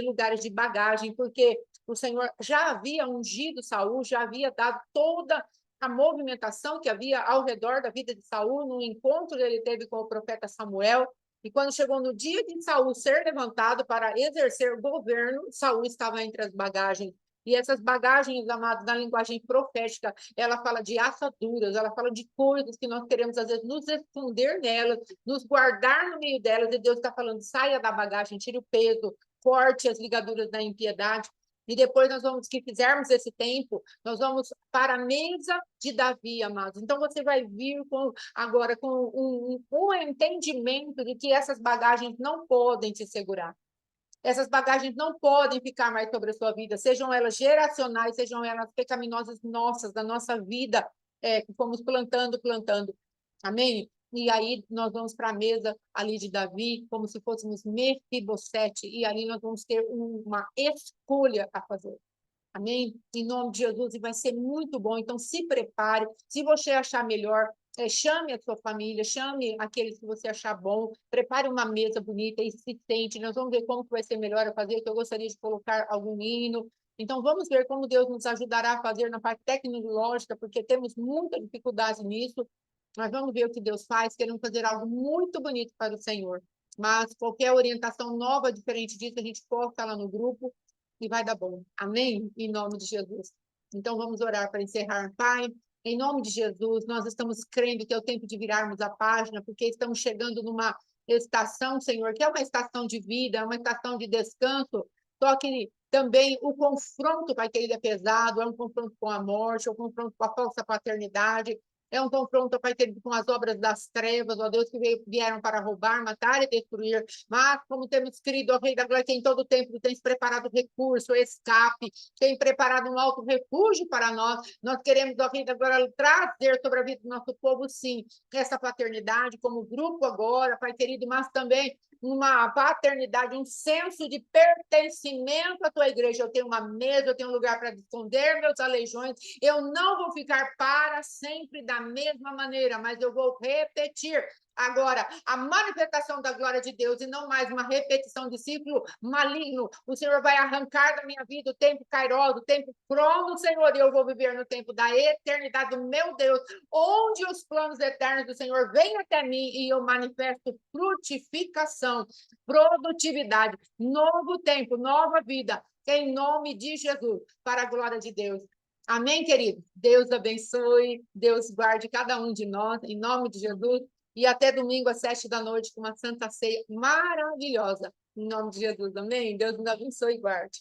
Speaker 2: lugares de bagagem, porque o Senhor já havia ungido Saul, já havia dado toda a movimentação que havia ao redor da vida de Saul, no encontro que ele teve com o profeta Samuel, e quando chegou no dia de Saul ser levantado para exercer governo, Saul estava entre as bagagens. E essas bagagens, amados, na linguagem profética, ela fala de assaduras, ela fala de coisas que nós queremos, às vezes, nos esconder nelas, nos guardar no meio delas, e Deus está falando, saia da bagagem, tire o peso, corte as ligaduras da impiedade. E depois nós vamos, que fizermos esse tempo, nós vamos para a mesa de Davi, amados. Então você vai vir agora com um entendimento de que essas bagagens não podem te segurar. Essas bagagens não podem ficar mais sobre a sua vida, sejam elas geracionais, sejam elas pecaminosas nossas, da nossa vida, que fomos plantando. Amém? E aí nós vamos para a mesa ali de Davi, como se fôssemos Mefibosete, e ali nós vamos ter uma escolha a fazer. Amém? Em nome de Jesus, e vai ser muito bom. Então, se prepare. Se você achar melhor, chame a sua família, chame aqueles que você achar bom, prepare uma mesa bonita e se sente. Nós vamos ver como que vai ser melhor a fazer, que eu gostaria de colocar algum hino. Então, vamos ver como Deus nos ajudará a fazer na parte tecnológica, porque temos muita dificuldade nisso. Mas vamos ver o que Deus faz, queremos fazer algo muito bonito para o Senhor. Mas qualquer orientação nova, diferente disso, a gente posta lá no grupo e vai dar bom. Amém? Em nome de Jesus. Então, vamos orar para encerrar. Pai, em nome de Jesus, nós estamos crendo que é o tempo de virarmos a página, porque estamos chegando numa estação, Senhor, que é uma estação de vida, é uma estação de descanso, só que também o confronto, Pai querido, é pesado, é um confronto com a morte, é um confronto com a falsa paternidade, é um confronto, Pai querido, com as obras das trevas, ó Deus, que vieram para roubar, matar e destruir. Mas, como temos escrito, ó Rei da Glória, que em todo tempo tu tens preparado recurso, escape, tem preparado um alto refúgio para nós. Nós queremos, ó Rei da Glória, trazer sobre a vida do nosso povo, sim, essa paternidade como grupo agora, Pai querido, mas também uma paternidade, um senso de pertencimento à tua igreja. Eu tenho uma mesa, eu tenho um lugar para esconder meus aleijões, eu não vou ficar para sempre da da mesma maneira, mas eu vou repetir agora a manifestação da glória de Deus e não mais uma repetição de ciclo maligno. O Senhor vai arrancar da minha vida o tempo kairos, o tempo crono, Senhor, e eu vou viver no tempo da eternidade do meu Deus, onde os planos eternos do Senhor vêm até mim e eu manifesto frutificação, produtividade, novo tempo, nova vida, em nome de Jesus, para a glória de Deus. Amém, querido? Deus abençoe, Deus guarde cada um de nós, em nome de Jesus. E até domingo às 7 da noite, com uma santa ceia maravilhosa. Em nome de Jesus, amém? Deus nos abençoe e guarde.